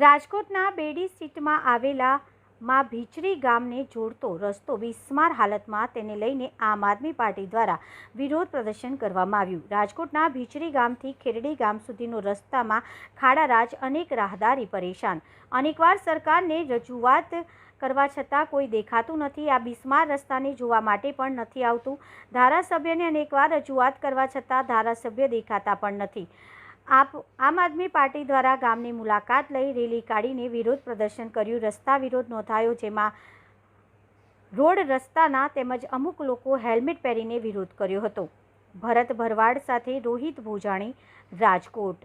રાજકોટના બેડી સીટમાં આવેલા માં ભીચરી ગામને જોડતો રસ્તો બિસ્માર હાલતમાં તેને લઈને આમ આદમી પાર્ટી દ્વારા વિરોધ પ્રદર્શન કરવામાં આવ્યું। રાજકોટના ભીચરી ગામથી ખેરડી ગામ સુધીનો રસ્તામાં ખાડારાજ, અનેક રાહદારી પરેશાન। અનેકવાર સરકારને રજૂઆત કરવા છતાં કોઈ દેખાતું નથી। આ બિસ્માર રસ્તાને જોવા માટે પણ નથી આવતું। ધારાસભ્યને અનેકવાર રજૂઆત કરવા છતાં ધારાસભ્ય દેખાતા પણ નથી। આમ આદમી પાર્ટી દ્વારા ગામની મુલાકાત લઈ રેલી કાઢીને વિરોધ પ્રદર્શન કર્યું। રસ્તા વિરોધ નોંધાયો, જેમાં રોડ રસ્તાના તેમજ અમુક લોકો હેલ્મેટ પહેરીને વિરોધ કર્યો હતો। ભરત ભરવાડ સાથે રોહિત ભોજાણી, રાજકોટ।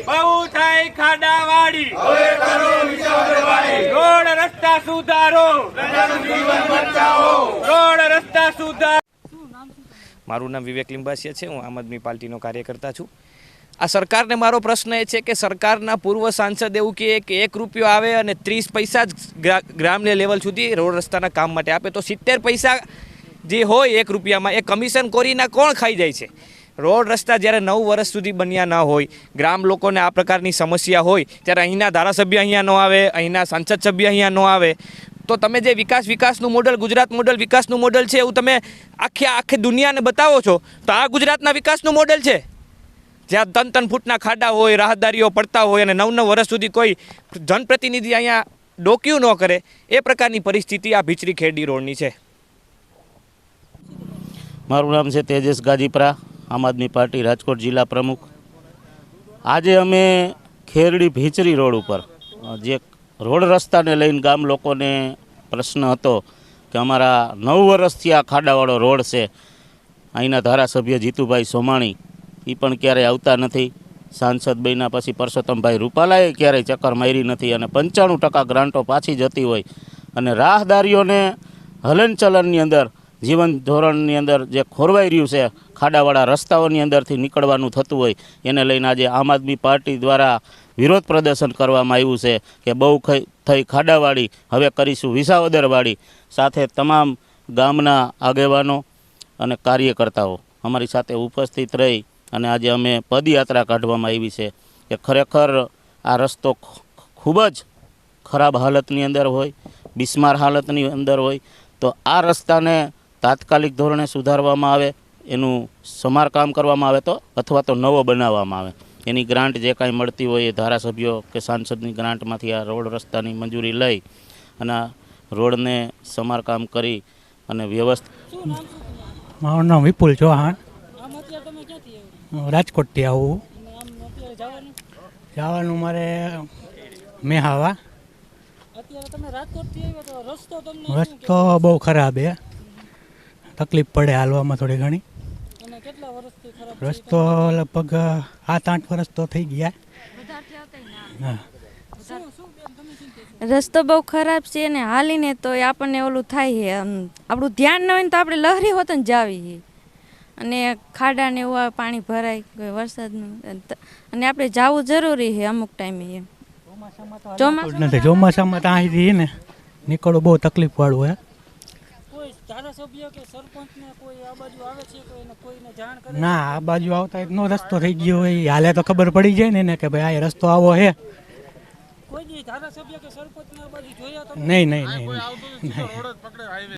બહુ થાય ખાડાવાડી, રોડ રસ્તા સુધારો, રોડ રસ્તા સુધારો। મારું નામ વિવેક લિંબાસિયા છે। હું આમ આદમી પાર્ટીનો કાર્યકર્તા છું। આ સરકારને મારો પ્રશ્ન એ છે કે સરકારના પૂર્વ સાંસદ એવું કહે કે 1 રૂપિયો આવે અને 30 પૈસા જ ગ્રામ્ય લેવલ સુધી રોડ રસ્તાના કામ માટે આપે, તો 70 પૈસા જે હોય 1 રૂપિયામાં એ કમિશન કોરીના કોણ ખાઈ જાય છે? રોડ રસ્તા જ્યારે 9 વર્ષ સુધી બન્યા ન હોય, ગ્રામ લોકોને આ પ્રકારની સમસ્યા હોય, ત્યારે અહીંના ધારાસભ્ય અહીંયા ન આવે, અહીંના સંસદ સભ્ય અહીંયા ન આવે, તો તમે જે વિકાસનું મોડલ, ગુજરાત મોડલ વિકાસનું મોડલ છે એવું તમે આખી દુનિયાને બતાવો છો, તો આ ગુજરાતના વિકાસનું મોડલ છે? જ્યાં 3-3 ફૂટના ખાડા હોય, રાહદારીઓ પડતા હોય અને 9-9 વર્ષ સુધી કોઈ જનપ્રતિનિધિ અહીંયા ડોક્યું ન કરે, એ પ્રકારની પરિસ્થિતિ આ ભીચરી ખેરડી રોડની છે। મારું નામ છે તેજસ ગાજીપરા, આમ આદમી પાર્ટી રાજકોટ જિલ્લા પ્રમુખ। આજે અમે ખેરડી ભીચરી રોડ ઉપર જે રોડ રસ્તાને લઈને ગામ લોકોને પ્રશ્ન હતો કે અમારા 9 વર્ષથી આ ખાડાવાળો રોડ છે, અહીંના ધારાસભ્ય જીતુભાઈ સોમાણી એ પણ ક્યારેય આવતા નથી। સાંસદ બન્યા પછી પરસોત્તમભાઈ રૂપાલાએ ક્યારેય ચક્કર મારી નથી અને 95% ગ્રાન્ટો પાછી જતી હોય અને રાહદારીઓને હલનચલનની અંદર, જીવન ધોરણની અંદર જે ખોરવાઈ રહ્યું છે, ખાડાવાળા રસ્તાઓની અંદરથી નીકળવાનું થતું હોય, એને લઈને આજે આમ આદમી પાર્ટી દ્વારા વિરોધ પ્રદર્શન કરવામાં આવ્યું છે કે બહુ થઈ ખાડાવાળી, હવે કરીશું વિસાવદરવાળી। સાથે તમામ ગામના આગેવાનો અને કાર્યકર્તાઓ અમારી સાથે ઉપસ્થિત રહી અને આજે અમે પદયાત્રા કાઢવામાં આવી છે કે ખરેખર આ રસ્તો ખૂબ જ ખરાબ હાલતની અંદર હોય, બિસ્માર હાલતની અંદર હોય, તો આ રસ્તાને તાત્કાલિક ધોરણે સુધારવામાં આવે, એનું સમારકામ કરવામાં આવે તો, અથવા તો નવો બનાવવામાં આવે। એની ગ્રાન્ટ જે કાંઈ મળતી હોય એ ધારાસભ્યો કે સાંસદની ગ્રાન્ટમાંથી આ રોડ રસ્તાની મંજૂરી લઈ અને રોડને સમારકામ કરી અને વ્યવસ્થિત। મારું નામ વિપુલ ચૌહાણ, રાજકોટથી આવું। જવાનું મારે મેહાવા। રસ્તો બહુ ખરાબ છે, તકલીફ પડે હાલવામાં થોડી ઘણી। રસ્તો લગભગ 7-8 વર્ષ તો થઈ ગયા। રસ્તો બહુ ખરાબ છે ને હાલીને તો આપણને ઓલું થાય છે, આપણું ધ્યાન ન હોય ને તો આપણે લહેરી હોત ને જાવી, અને ખાડા ને એવું પાણી ભરાય વરસાદનું, અને આપણે જવું જરૂરી છે અમુક ટાઈમે। ચોમાસામાં તો અહીંથી ને નીકળવું બહુ તકલીફ વાળું હોય। ના, આ બાજુ આવતા એટલો રસ્તો થઈ ગયો હોય, હાલે તો ખબર પડી જાય ને કે ભાઈ આ રસ્તો આવો છે। નહીં।